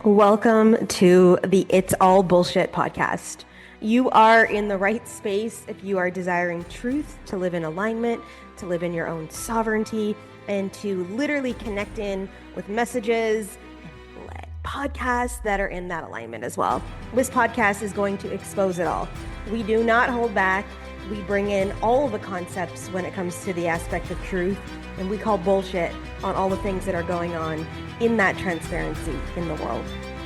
Welcome to the It's All Bullshit podcast. You are in the right space if you are desiring truth, to live in alignment, to live in your own sovereignty, and to literally connect in with messages and podcasts that are in that alignment as well. This podcast is going to expose it all. We do not hold back. We bring in all the concepts when it comes to the aspect of truth, and we call bullshit on all the things that are going on in that transparency in the world.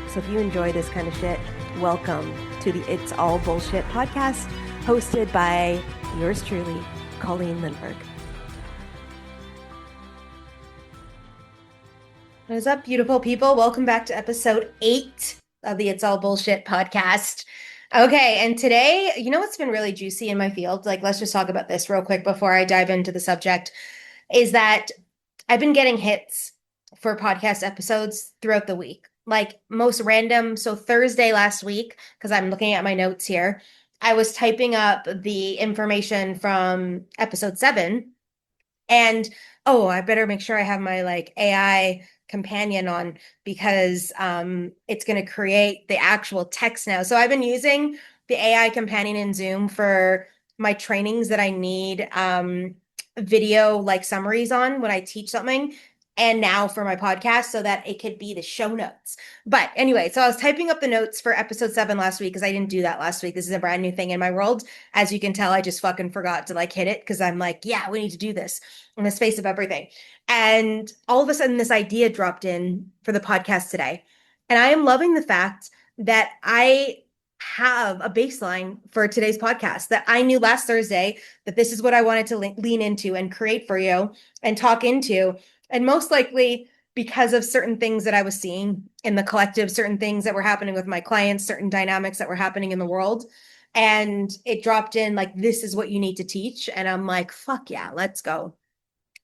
So if you enjoy this kind of shit, welcome to the It's All Bullshit podcast, hosted by yours truly, Colleen Lindbergh. What is up, beautiful people? Welcome back to episode 8 of the It's All Bullshit podcast. Okay, and today, you know what's been really juicy in my field? Like, let's just talk about this real quick before I dive into the subject, is that I've been getting hits for podcast episodes throughout the week, like most random. So Thursday last week, because I'm looking at my notes here, I was typing up the information from episode 7, and I better make sure I have my like AI companion on, because it's going to create the actual text now. So I've been using the AI companion in Zoom for my trainings that I need video like summaries on when I teach something, and now for my podcast so that it could be the show notes. But anyway, so I was typing up the notes for episode 7 last week because I didn't do that last week. This is a brand new thing in my world. As you can tell, I just fucking forgot to like hit it because I'm like, yeah, we need to do this in the space of everything. And all of a sudden this idea dropped in for the podcast today. And I am loving the fact that I have a baseline for today's podcast, that I knew last Thursday that this is what I wanted to lean into and create for you and talk into. And most likely because of certain things that I was seeing in the collective, certain things that were happening with my clients, certain dynamics that were happening in the world. And it dropped in like, this is what you need to teach. And I'm like, fuck yeah, let's go.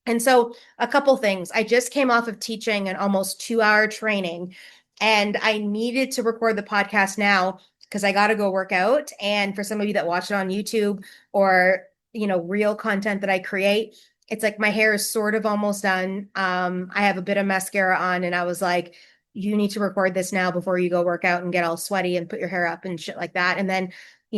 And so a couple things. I just came off of teaching an almost 2-hour training, and I needed to record the podcast now because I got to go work out. And for some of you that watch it on YouTube or, real content that I create, it's like my hair is sort of almost done. I have a bit of mascara on, and I was like, you need to record this now before you go work out and get all sweaty and put your hair up and shit like that. And then,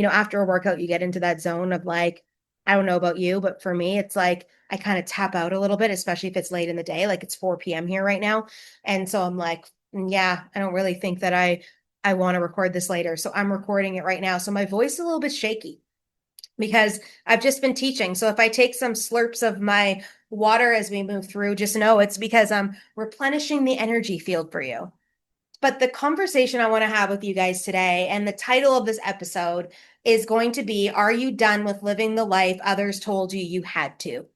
after a workout, you get into that zone of like, I don't know about you, but for me, it's like I kind of tap out a little bit, especially if it's late in the day, like it's 4 p.m. here right now. And so I'm like, yeah, I don't really think that I want to record this later. So I'm recording it right now. So my voice is a little bit shaky because I've just been teaching. So if I take some slurps of my water as we move through, just know it's because I'm replenishing the energy field for you. But the conversation I want to have with you guys today, and the title of this episode, is going to be, are you done with living the life others told you you had to?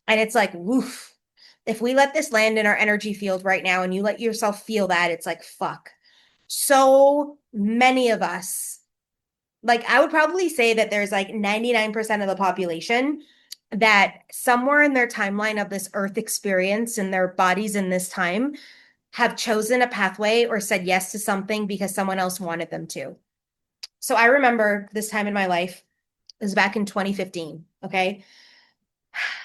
And it's like, woof. If we let this land in our energy field right now and you let yourself feel that, it's like, fuck. So many of us, like I would probably say that there's like 99% of the population that somewhere in their timeline of this earth experience and their bodies in this time have chosen a pathway or said yes to something because someone else wanted them to. So I remember this time in my life, it was back in 2015. Okay.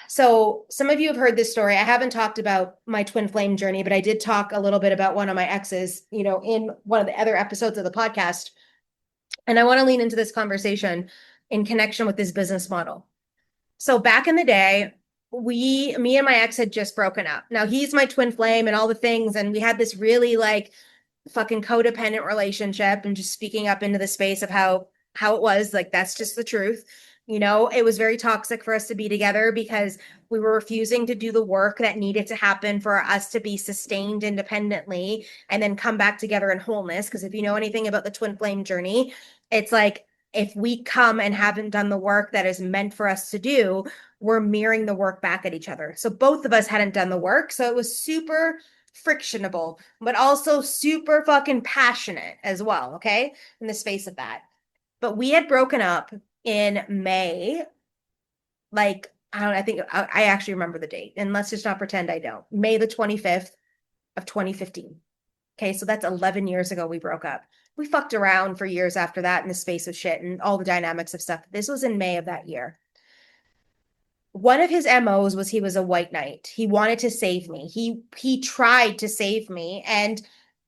So some of you have heard this story. I haven't talked about my twin flame journey, but I did talk a little bit about one of my exes, in one of the other episodes of the podcast. And I want to lean into this conversation in connection with this business model. So back in the day, me and my ex had just broken up. Now he's my twin flame and all the things. And we had this really like fucking codependent relationship, and just speaking up into the space of how it was. Like, that's just the truth. It was very toxic for us to be together because we were refusing to do the work that needed to happen for us to be sustained independently and then come back together in wholeness. Because if you know anything about the twin flame journey, it's like, if we come and haven't done the work that is meant for us to do, we're mirroring the work back at each other. So both of us hadn't done the work. So it was super frictionable, but also super fucking passionate as well. Okay. In the space of that. But we had broken up in May. Like, I don't know, I think I actually remember the date, and let's just not pretend I don't. May the 25th of 2015. Okay. So that's 11 years ago we broke up. We fucked around for years after that in the space of shit and all the dynamics of stuff. This was in May of that year. One of his MOs was he was a white knight. He wanted to save me. He tried to save me. And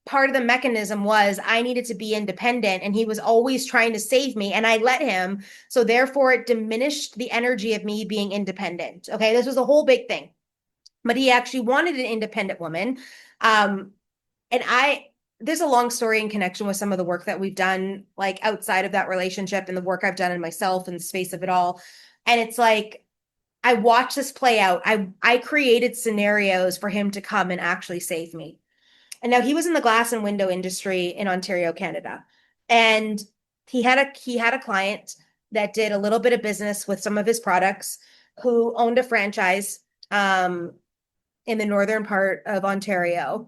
part of the mechanism was I needed to be independent and he was always trying to save me and I let him. So therefore it diminished the energy of me being independent. Okay. This was a whole big thing, but he actually wanted an independent woman. Um, and there's a long story in connection with some of the work that we've done, like outside of that relationship and the work I've done in myself and the space of it all. And it's like, I watched this play out. I created scenarios for him to come and actually save me. And now he was in the glass and window industry in Ontario, Canada. And he had a client that did a little bit of business with some of his products who owned a franchise um, in the northern part of Ontario.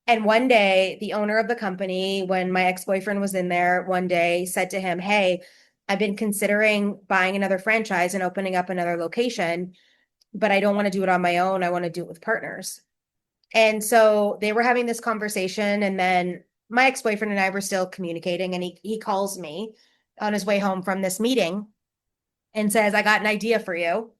And one day, the owner of the company, when my ex-boyfriend was in there, one day said to him, "Hey, I've been considering buying another franchise and opening up another location, but I don't want to do it on my own. I want to do it with partners." And so they were having this conversation, and then my ex-boyfriend and I were still communicating, and he calls me on his way home from this meeting and says, "I got an idea for you."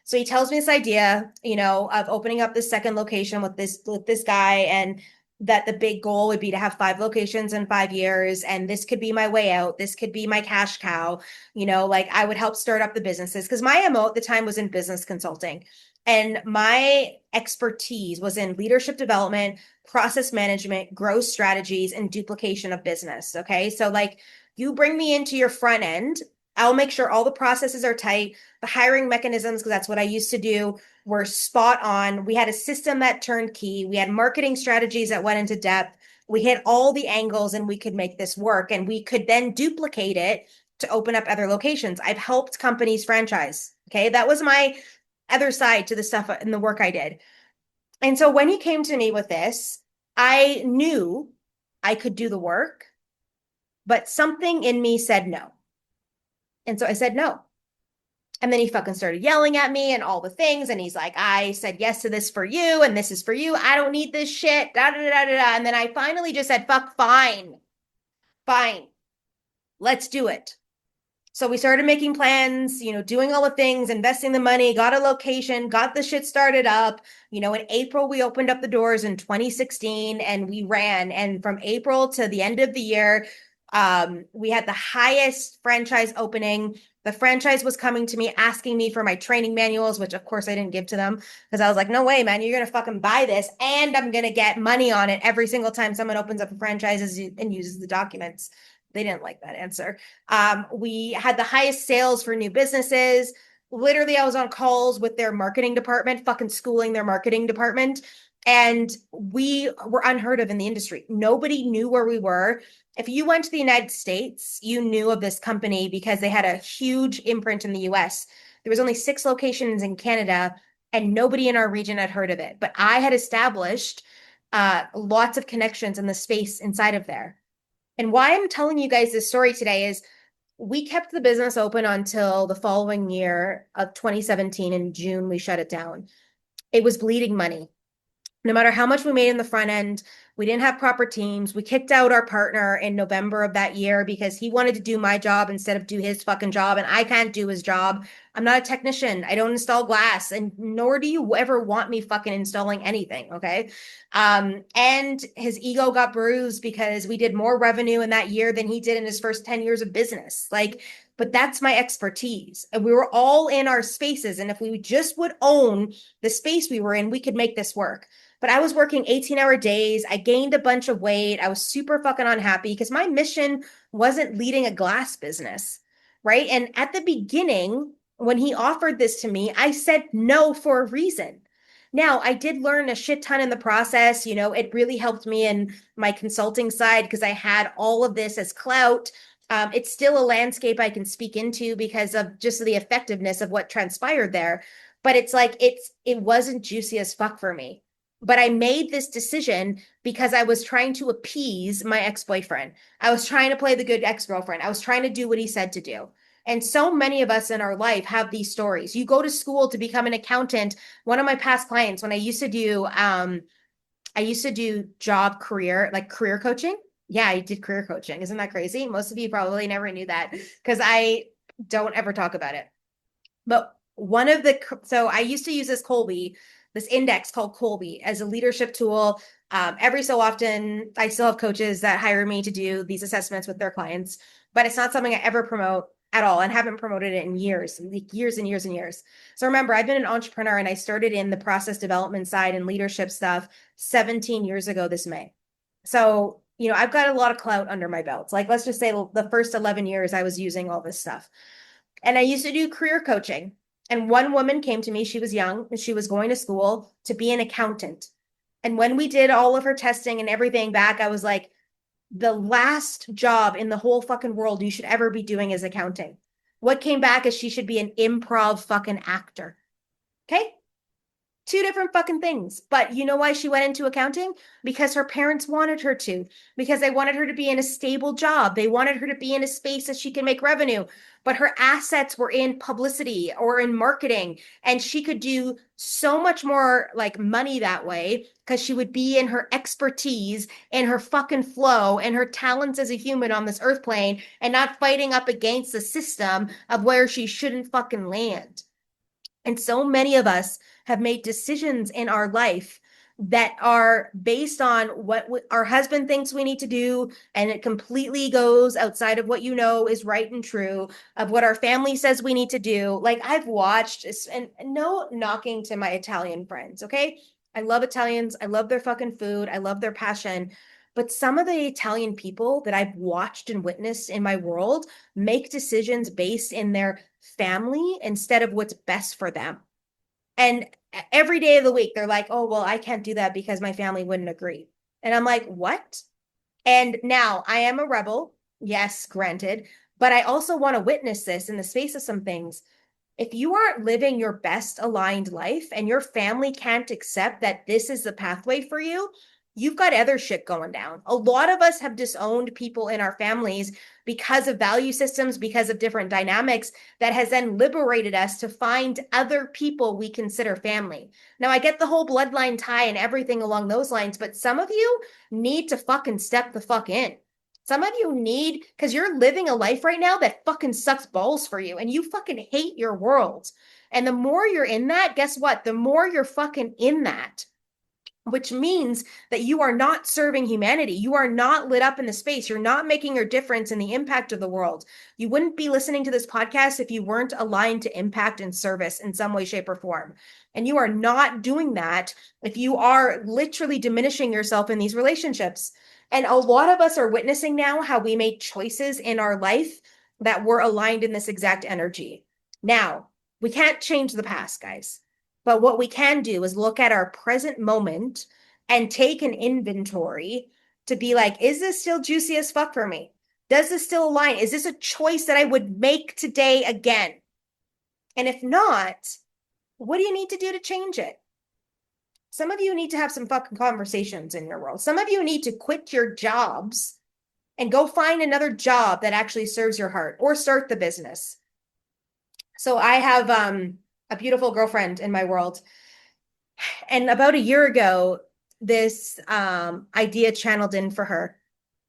So he tells me this idea, of opening up this second location with this guy, and that the big goal would be to have 5 locations in 5 years. And this could be my way out. This could be my cash cow. Like I would help start up the businesses because my MO at the time was in business consulting. And my expertise was in leadership development, process management, growth strategies, and duplication of business. Okay. So, like, you bring me into your front end, I'll make sure all the processes are tight. The hiring mechanisms, because that's what I used to do, were spot on. We had a system that turned key. We had marketing strategies that went into depth. We hit all the angles and we could make this work. And we could then duplicate it to open up other locations. I've helped companies franchise. Okay. That was my other side to the stuff and the work I did. And so when he came to me with this, I knew I could do the work, but something in me said no. And so I said no. And then he fucking started yelling at me and all the things. And he's like, "I said yes to this for you, and this is for you. I don't need this shit. Da, da, da, da, da." And then I finally just said, "Fuck, fine. Fine. Let's do it." So we started making plans, doing all the things, investing the money, got a location, got the shit started up. In April, we opened up the doors in 2016 and we ran. And from April to the end of the year, we had the highest franchise opening. The franchise was coming to me, asking me for my training manuals, which of course I didn't give to them because I was like, "No way, man, you're going to fucking buy this and I'm going to get money on it every single time someone opens up a franchise and uses the documents." They didn't like that answer. We had the highest sales for new businesses. Literally, I was on calls with their marketing department, fucking schooling their marketing department. And we were unheard of in the industry. Nobody knew where we were. If you went to the United States, you knew of this company because they had a huge imprint in the US. There was only 6 locations in Canada, and nobody in our region had heard of it. But I had established lots of connections in the space inside of there. And why I'm telling you guys this story today is we kept the business open until the following year of 2017. In June, we shut it down. It was bleeding money. No matter how much we made in the front end, we didn't have proper teams. We kicked out our partner in November of that year because he wanted to do my job instead of do his fucking job. And I can't do his job. I'm not a technician. I don't install glass, and nor do you ever want me fucking installing anything. Okay. And his ego got bruised because we did more revenue in that year than he did in his first 10 years of business. Like, but that's my expertise. And we were all in our spaces. And if we just would own the space we were in, we could make this work. But I was working 18-hour days. I gained a bunch of weight. I was super fucking unhappy because my mission wasn't leading a glass business, right? And at the beginning, when he offered this to me, I said no for a reason. Now, I did learn a shit ton in the process. It really helped me in my consulting side because I had all of this as clout. It's still a landscape I can speak into because of just the effectiveness of what transpired there. But it's like it wasn't juicy as fuck for me. But I made this decision because I was trying to appease my ex-boyfriend. I was trying to play the good ex-girlfriend. I was trying to do what he said to do. And so many of us in our life have these stories. You go to school to become an accountant. One of my past clients, when I used to do job career, like career coaching. Yeah, I did career coaching. Isn't that crazy? Most of you probably never knew that because I don't ever talk about it. But so I used to use this Colby this index called Colby as a leadership tool. Every so often, I still have coaches that hire me to do these assessments with their clients, but it's not something I ever promote at all and haven't promoted it in years, like years and years and years. So remember, I've been an entrepreneur and I started in the process development side and leadership stuff 17 years ago this May. So, I've got a lot of clout under my belt. Like, let's just say the first 11 years I was using all this stuff. And I used to do career coaching. And one woman came to me, she was young and she was going to school to be an accountant. And when we did all of her testing and everything back, I was like, the last job in the whole fucking world you should ever be doing is accounting. What came back is she should be an improv fucking actor. Okay. Two different fucking things. But you know why she went into accounting? Because her parents wanted her to, because they wanted her to be in a stable job. They wanted her to be in a space that she can make revenue. But her assets were in publicity or in marketing. And she could do so much more like money that way because she would be in her expertise and her fucking flow and her talents as a human on this earth plane and not fighting up against the system of where she shouldn't fucking land. And so many of us have made decisions in our life that are based on what our husband thinks we need to do. And it completely goes outside of what is right and true, of what our family says we need to do. Like I've watched, and no knocking to my Italian friends, okay? I love Italians. I love their fucking food. I love their passion. But some of the Italian people that I've watched and witnessed in my world make decisions based in their family instead of what's best for them. And every day of the week, they're like, oh, well, I can't do that because my family wouldn't agree. And I'm like, what? And now I am a rebel. Yes, granted. But I also want to witness this in the space of some things. If you aren't living your best aligned life and your family can't accept that this is the pathway for you, you've got other shit going down. A lot of us have disowned people in our families because of value systems, because of different dynamics that has then liberated us to find other people we consider family. Now, I get the whole bloodline tie and everything along those lines, but some of you need to fucking step the fuck in. Some of you need, because you're living a life right now that fucking sucks balls for you and you fucking hate your world. And the more you're in that, guess what? The more you're fucking in that, which means that you are not serving humanity. You are not lit up in the space. You're not making your difference in the impact of the world. You wouldn't be listening to this podcast if you weren't aligned to impact and service in some way, shape, or form. And you are not doing that if you are literally diminishing yourself in these relationships. And a lot of us are witnessing now how we made choices in our life that were aligned in this exact energy. Now, we can't change the past, guys. But what we can do is look at our present moment and take an inventory to be like, is this still juicy as fuck for me? Does this still align? Is this a choice that I would make today again? And if not, what do you need to do to change it? Some of you need to have some fucking conversations in your world. Some of you need to quit your jobs and go find another job that actually serves your heart or start the business. So I have a beautiful girlfriend in my world. And about a year ago, this idea channeled in for her.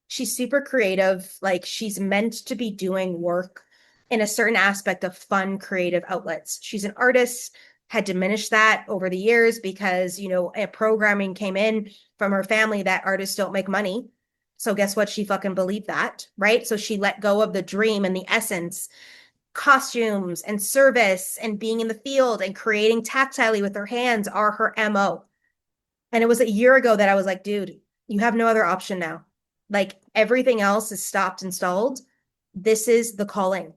She's super creative. Like she's meant to be doing work in a certain aspect of fun, creative outlets. She's an artist, had diminished that over the years because, a programming came in from her family that artists don't make money. So guess what? She fucking believed that, right? So she let go of the dream and the essence, costumes and service and being in the field and creating tactilely with her hands are her MO. And it was a year ago that I was like, dude, you have no other option now. Like everything else is stopped and stalled. This is the calling.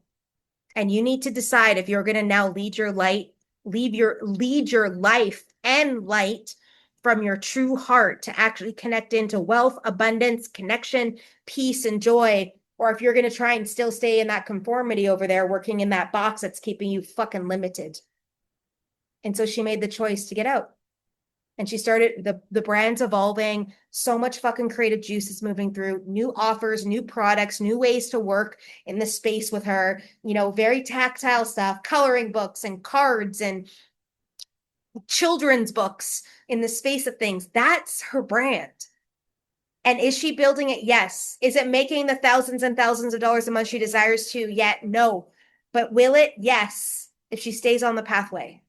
And you need to decide if you're going to now lead your life and light from your true heart to actually connect into wealth, abundance, connection, peace, and joy, or if you're going to try and still stay in that conformity over there, working in that box that's keeping you fucking limited. And so she made the choice to get out. And she started the brand's evolving. So much fucking creative juice is moving through, new offers, new products, new ways to work in the space with her, very tactile stuff, coloring books and cards and children's books in the space of things. That's her brand. And is she building it? Yes. Is it making the thousands and thousands of dollars a month she desires to? Yet no. But will it? Yes. If she stays on the pathway.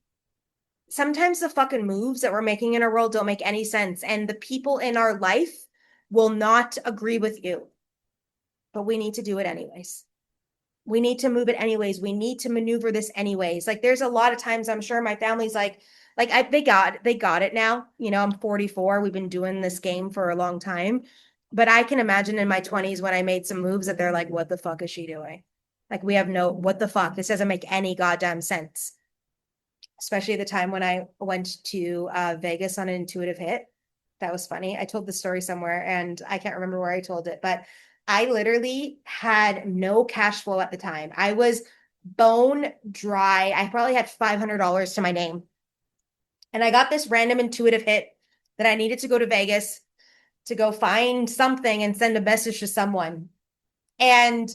sometimes the fucking moves that we're making in our world don't make any sense. And the people in our life will not agree with you, but we need to do it anyways. We need to move it anyways. We need to maneuver this anyways. Like there's a lot of times I'm sure my family's they got it now. You know, I'm 44. We've been doing this game for a long time. But I can imagine in my 20s when I made some moves that they're like, what the fuck is she doing? Like we have no, what the fuck? This doesn't make any goddamn sense. Especially the time when I went to Vegas on an intuitive hit. That was funny. I told the story somewhere and I can't remember where I told it, but I literally had no cash flow at the time. I was bone dry. I probably had $500 to my name. And I got this random intuitive hit that I needed to go to Vegas to go find something and send a message to someone. And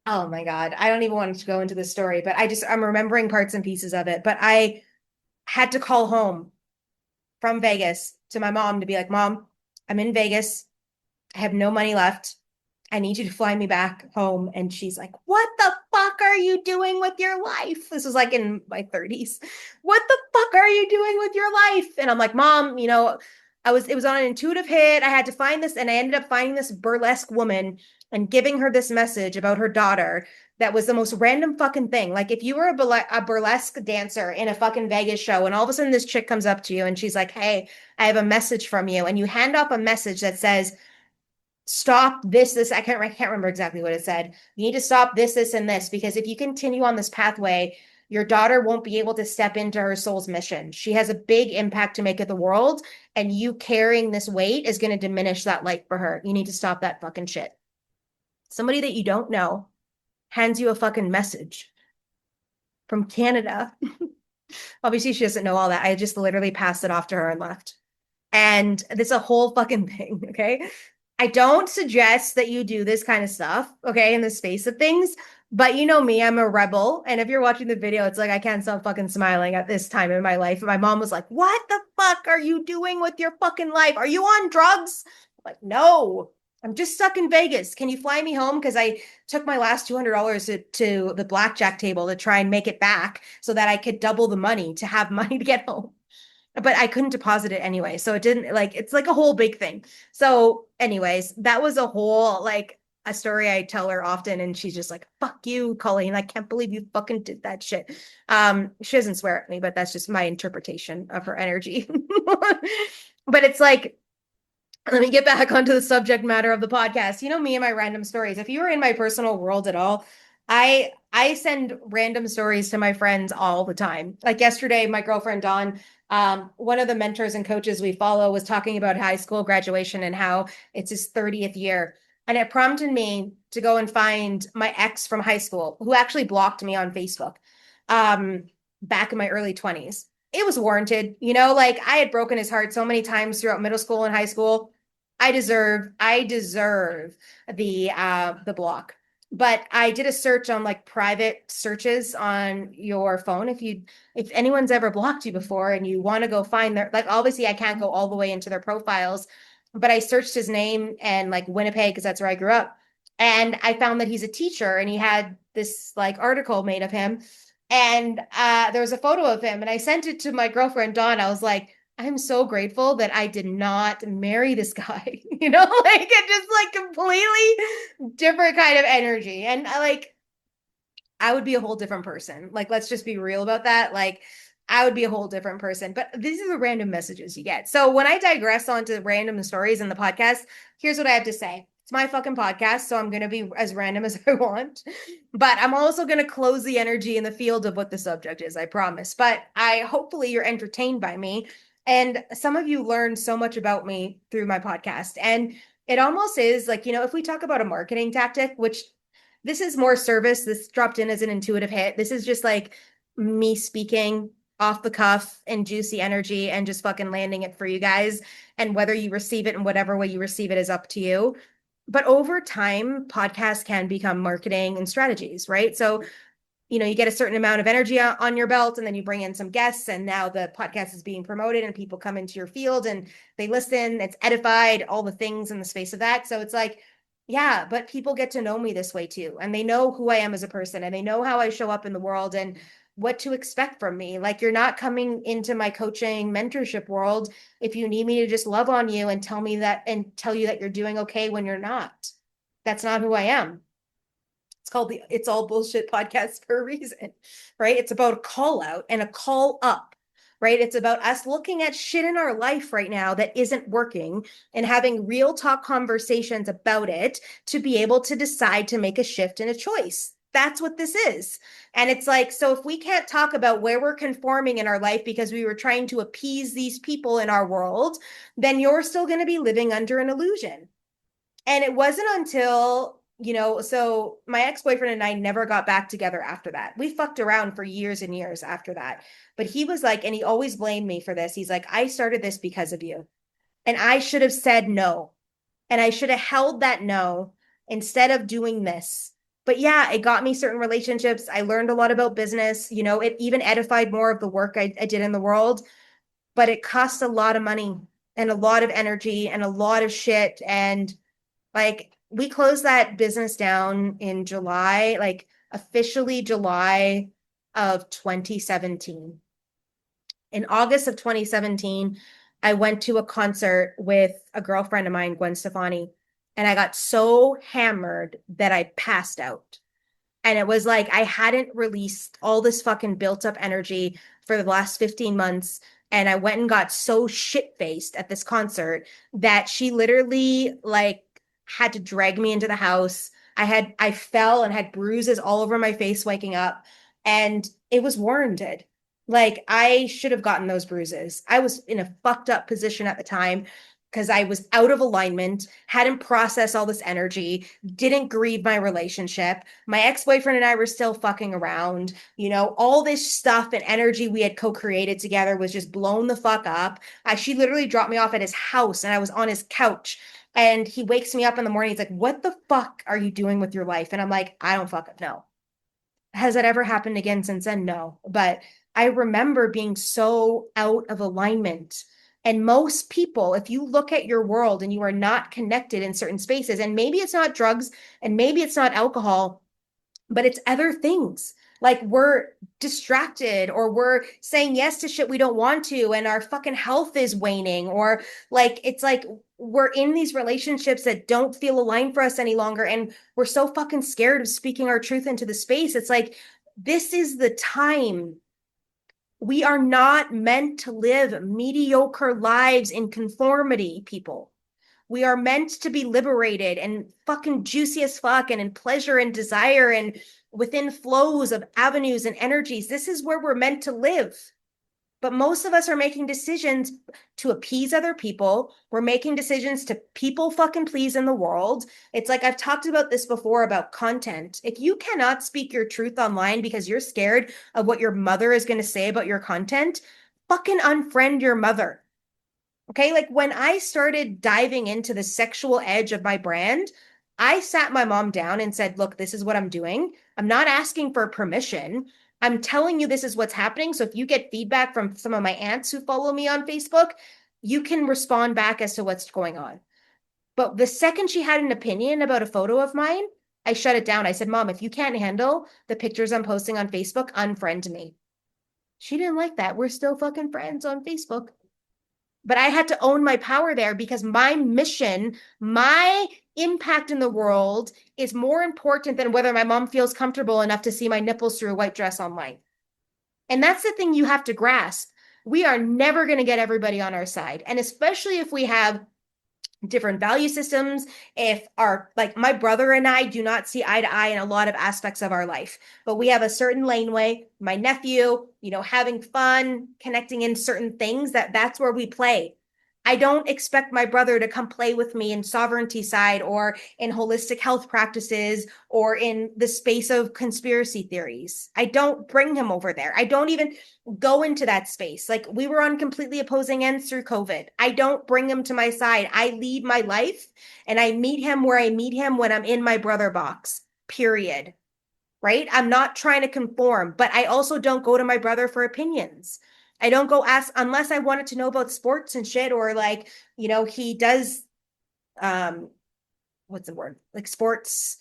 oh my God, I don't even want to go into the story, but I'm remembering parts and pieces of it. But I had to call home from Vegas to my mom to be like, Mom, I'm in Vegas. I have no money left. I need you to fly me back home. And she's like, what the fuck are you doing with your life? This was like in my 30s. What the fuck are you doing with your life? And I'm like, Mom, it was on an intuitive hit. I had to find this, and I ended up finding this burlesque woman and giving her this message about her daughter. That was the most random fucking thing. Like if you were a burlesque dancer in a fucking Vegas show, and all of a sudden this chick comes up to you and she's like, hey, I have a message from you. And you hand off a message that says, stop this. I can't remember exactly what it said. You need to stop this, and this, because if you continue on this pathway, your daughter won't be able to step into her soul's mission. She has a big impact to make at the world, and you carrying this weight is going to diminish that light for her. You need to stop that fucking shit. Somebody that you don't know hands you a fucking message from Canada. Obviously, she doesn't know all that. I just literally passed it off to her and left. And this is a whole fucking thing, okay? I don't suggest that you do this kind of stuff, okay, in the space of things. But you know me, I'm a rebel. And if you're watching the video, it's like I can't stop fucking smiling at this time in my life. And my mom was like, what the fuck are you doing with your fucking life? Are you on drugs? I'm like, no, I'm just stuck in Vegas. Can you fly me home? Because I took my last $200 to the blackjack table to try and make it back so that I could double the money to have money to get home, but I couldn't deposit it anyway. So it didn't, like, it's like a whole big thing. So, anyways, that was a whole, like, a story I tell her often. And she's just like, fuck you, Colleen. I can't believe you fucking did that shit. She doesn't swear at me, but that's just my interpretation of her energy. But it's like, let me get back onto the subject matter of the podcast. You know me and my random stories. If you were in my personal world at all, I send random stories to my friends all the time. Like yesterday, my girlfriend Dawn, one of the mentors and coaches we follow, was talking about high school graduation and how it's his 30th year. And it prompted me to go and find my ex from high school, who actually blocked me on Facebook, um, back in my early 20s. It was warranted, like I had broken his heart so many times throughout middle school and high school. I deserve the block. But I did a search on like private searches on your phone. If anyone's ever blocked you before and you want to go find their, like, obviously I can't go all the way into their profiles, but I searched his name and like Winnipeg, because that's where I grew up. And I found that he's a teacher, and he had this like article made of him. And there was a photo of him, and I sent it to my girlfriend Dawn. I was like, I'm so grateful that I did not marry this guy. Like it just like completely different kind of energy. And I would be a whole different person. Like, let's just be real about that. Like, I would be a whole different person. But these are the random messages you get. So when I digress onto random stories in the podcast, here's what I have to say. It's my fucking podcast, so I'm going to be as random as I want. But I'm also going to close the energy in the field of what the subject is, I promise. But hopefully you're entertained by me. And some of you learned so much about me through my podcast. And it almost is like, if we talk about a marketing tactic, which this is more service, this dropped in as an intuitive hit. This is just like me speaking off the cuff and juicy energy and just fucking landing it for you guys. And whether you receive it in whatever way you receive it is up to you. But over time, podcasts can become marketing and strategies, right? So you get a certain amount of energy on your belt, and then you bring in some guests, and now the podcast is being promoted and people come into your field and they listen, it's edified, all the things in the space of that. So it's like, yeah, but people get to know me this way too. And they know who I am as a person, and they know how I show up in the world. And what to expect from me. Like, you're not coming into my coaching mentorship world if you need me to just love on you and tell me that and tell you that you're doing okay when you're not. That's not who I am. It's called the It's All Bullshit podcast for a reason, right? It's about a call out and a call up, right? It's about us looking at shit in our life right now that isn't working and having real talk conversations about it to be able to decide to make a shift and a choice. That's what this is. And it's like, so if we can't talk about where we're conforming in our life because we were trying to appease these people in our world, then you're still going to be living under an illusion. And it wasn't until, so my ex-boyfriend and I never got back together after that. We fucked around for years and years after that. But he was like, and he always blamed me for this. He's like, I started this because of you. And I should have said no. And I should have held that no instead of doing this. But yeah, it got me certain relationships. I learned a lot about business. It even edified more of the work I did in the world. But it cost a lot of money and a lot of energy and a lot of shit. And like, we closed that business down in July, like officially July of 2017. In August of 2017, I went to a concert with a girlfriend of mine, Gwen Stefani, and I got so hammered that I passed out. And it was like I hadn't released all this fucking built up energy for the last 15 months. And I went and got so shit faced at this concert that she literally like had to drag me into the house. I fell and had bruises all over my face waking up. And it was warranted. Like, I should have gotten those bruises. I was in a fucked up position at the time because I was out of alignment, hadn't processed all this energy, didn't grieve my relationship. My ex-boyfriend and I were still fucking around. All this stuff and energy we had co-created together was just blown the fuck up. She literally dropped me off at his house and I was on his couch. And he wakes me up in the morning. He's like, what the fuck are you doing with your life? And I'm like, I don't fucking know. Has that ever happened again since then? No. But I remember being so out of alignment. And most people, if you look at your world and you are not connected in certain spaces, and maybe it's not drugs and maybe it's not alcohol, but it's other things. Like, we're distracted or we're saying yes to shit we don't want to, and our fucking health is waning, or like it's like we're in these relationships that don't feel aligned for us any longer. And we're so fucking scared of speaking our truth into the space. It's like, this is the time. We are not meant to live mediocre lives in conformity, people. We are meant to be liberated and fucking juicy as fuck and in pleasure and desire and within flows of avenues and energies. This is where we're meant to live. But most of us are making decisions to appease other people. We're making decisions to people fucking please in the world. It's like I've talked about this before about content. If you cannot speak your truth online because you're scared of what your mother is going to say about your content, fucking unfriend your mother. Okay, like when I started diving into the sexual edge of my brand, I sat my mom down and said, look, this is what I'm doing. I'm not asking for permission. I'm telling you this is what's happening. So if you get feedback from some of my aunts who follow me on Facebook, you can respond back as to what's going on. But the second she had an opinion about a photo of mine, I shut it down. I said, Mom, if you can't handle the pictures I'm posting on Facebook, unfriend me. She didn't like that. We're still fucking friends on Facebook. But I had to own my power there because my mission, my impact in the world is more important than whether my mom feels comfortable enough to see my nipples through a white dress online. And that's the thing you have to grasp. We are never going to get everybody on our side. And especially if we have different value systems, if our, like, my brother and I do not see eye to eye in a lot of aspects of our life, but we have a certain laneway. My nephew, having fun, connecting in certain things, that's where we play. I don't expect my brother to come play with me in sovereignty side or in holistic health practices or in the space of conspiracy theories. I don't bring him over there. I don't even go into that space. Like, we were on completely opposing ends through COVID. I don't bring him to my side. I lead my life and I meet him where I meet him when I'm in my brother box, period. Right? I'm not trying to conform, but I also don't go to my brother for opinions. I don't go ask unless I wanted to know about sports and shit, or like, he does um what's the word? Like sports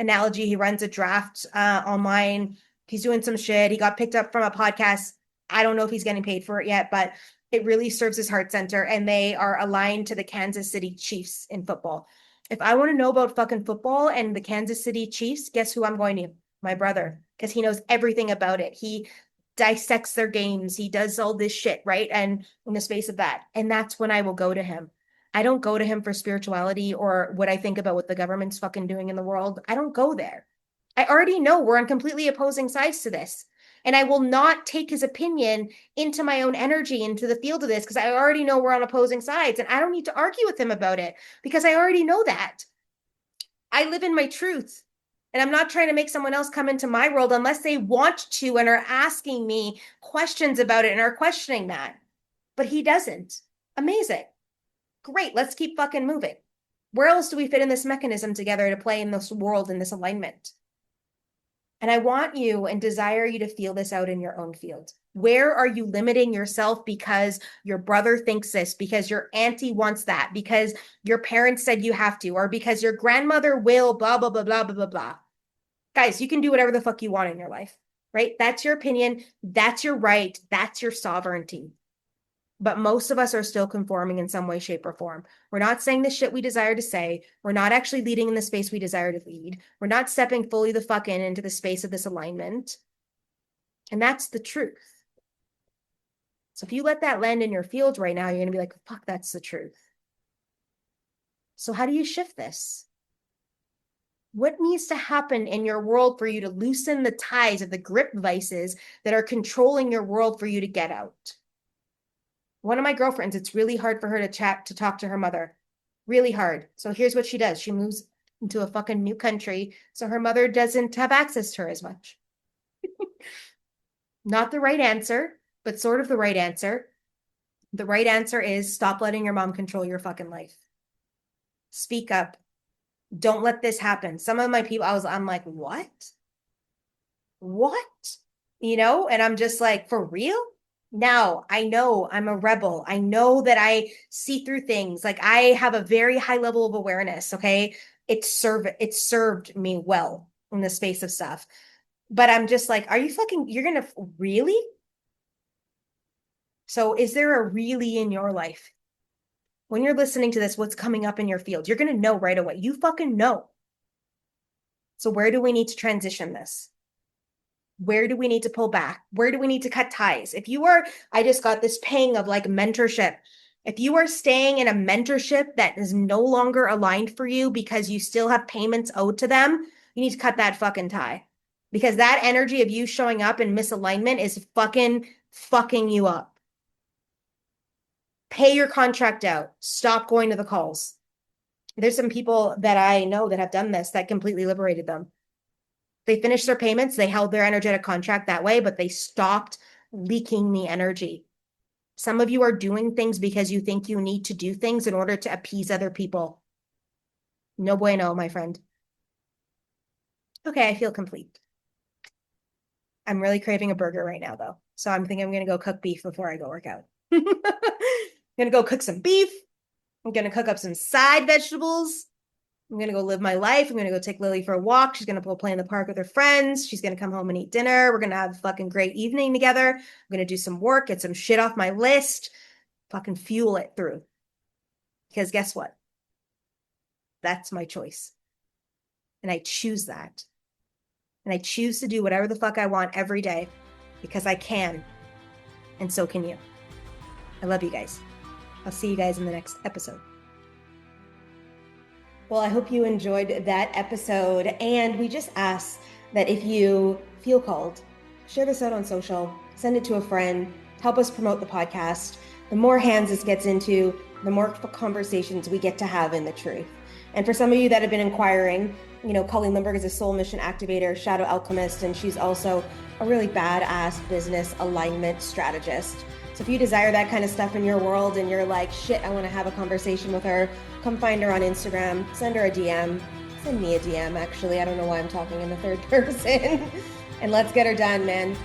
analogy. He runs a draft online He's doing some shit. He got picked up from a podcast. I don't know if he's getting paid for it yet, but it really serves his heart center. And they are aligned to the Kansas City Chiefs in football. If I want to know about fucking football and the Kansas City Chiefs, guess who I'm going to? My brother, because he knows everything about it. He dissects their games. He does all this shit, right? And in the space of that. And that's when I will go to him. I don't go to him for spirituality or what I think about what the government's fucking doing in the world. I don't go there. I already know we're on completely opposing sides to this. And I will not take his opinion into my own energy, into the field of this, because I already know we're on opposing sides. And I don't need to argue with him about it because I already know that. I live in my truth. And I'm not trying to make someone else come into my world unless they want to and are asking me questions about it and are questioning that. But he doesn't. Amazing. Great. Let's keep fucking moving. Where else do we fit in this mechanism together to play in this world, in this alignment? And I want you and desire you to feel this out in your own field. Where are you limiting yourself because your brother thinks this, because your auntie wants that, because your parents said you have to, or because your grandmother will, blah, blah, blah, blah, blah, blah, blah. Guys, you can do whatever the fuck you want in your life, right? That's your opinion. That's your right. That's your sovereignty. But most of us are still conforming in some way, shape, or form. We're not saying the shit we desire to say. We're not actually leading in the space we desire to lead. We're not stepping fully the fuck into the space of this alignment. And that's the truth. So if you let that land in your field right now, you're going to be like, fuck, that's the truth. So how do you shift this? What needs to happen in your world for you to loosen the ties of the grip vices that are controlling your world for you to get out? One of my girlfriends, it's really hard for her to talk to her mother. Really hard. So here's what she does. She moves into a fucking new country, so her mother doesn't have access to her as much. Not the right answer, but sort of the right answer. The right answer is stop letting your mom control your fucking life. Speak up. Don't let this happen. Some of my people, I'm like, what? What? And I'm just like, for real? Now I know I'm a rebel. I know that I see through things. Like I have a very high level of awareness. Okay. It served me well in the space of stuff. But I'm just like, you're going to really? So is there a really in your life? When you're listening to this, what's coming up in your field? You're going to know right away. You fucking know. So where do we need to transition this? Where do we need to pull back? Where do we need to cut ties? I just got this ping of like mentorship. If you are staying in a mentorship that is no longer aligned for you because you still have payments owed to them, you need to cut that fucking tie. Because that energy of you showing up in misalignment is fucking you up. Pay your contract out. Stop going to the calls. There's some people that I know that have done this that completely liberated them. They finished their payments. They held their energetic contract that way, but they stopped leaking the energy. Some of you are doing things because you think you need to do things in order to appease other people. No bueno, my friend. Okay, I feel complete. I'm really craving a burger right now, though. So I'm thinking I'm going to go cook beef before I go work out. I'm going to go cook some beef. I'm going to cook up some side vegetables. I'm going to go live my life. I'm going to go take Lily for a walk. She's going to go play in the park with her friends. She's going to come home and eat dinner. We're going to have a fucking great evening together. I'm going to do some work, get some shit off my list, fucking fuel it through. Because guess what? That's my choice. And I choose that. And I choose to do whatever the fuck I want every day because I can. And so can you. I love you guys. I'll see you guys in the next episode. Well, I hope you enjoyed that episode. And we just ask that if you feel called, share this out on social, send it to a friend, help us promote the podcast. The more hands this gets into, the more conversations we get to have in the truth. And for some of you that have been inquiring, Colleen Lindbergh is a soul mission activator, shadow alchemist, and she's also a really badass business alignment strategist. So if you desire that kind of stuff in your world and you're like, shit, I want to have a conversation with her, come find her on Instagram, send her a DM, send me a DM, actually. I don't know why I'm talking in the third person. And let's get her done, man.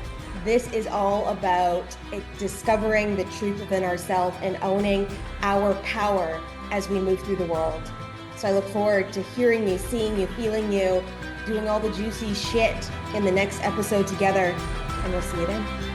This is all about discovering the truth within ourselves and owning our power as we move through the world. So I look forward to hearing you, seeing you, feeling you, doing all the juicy shit in the next episode together. And we'll see you then.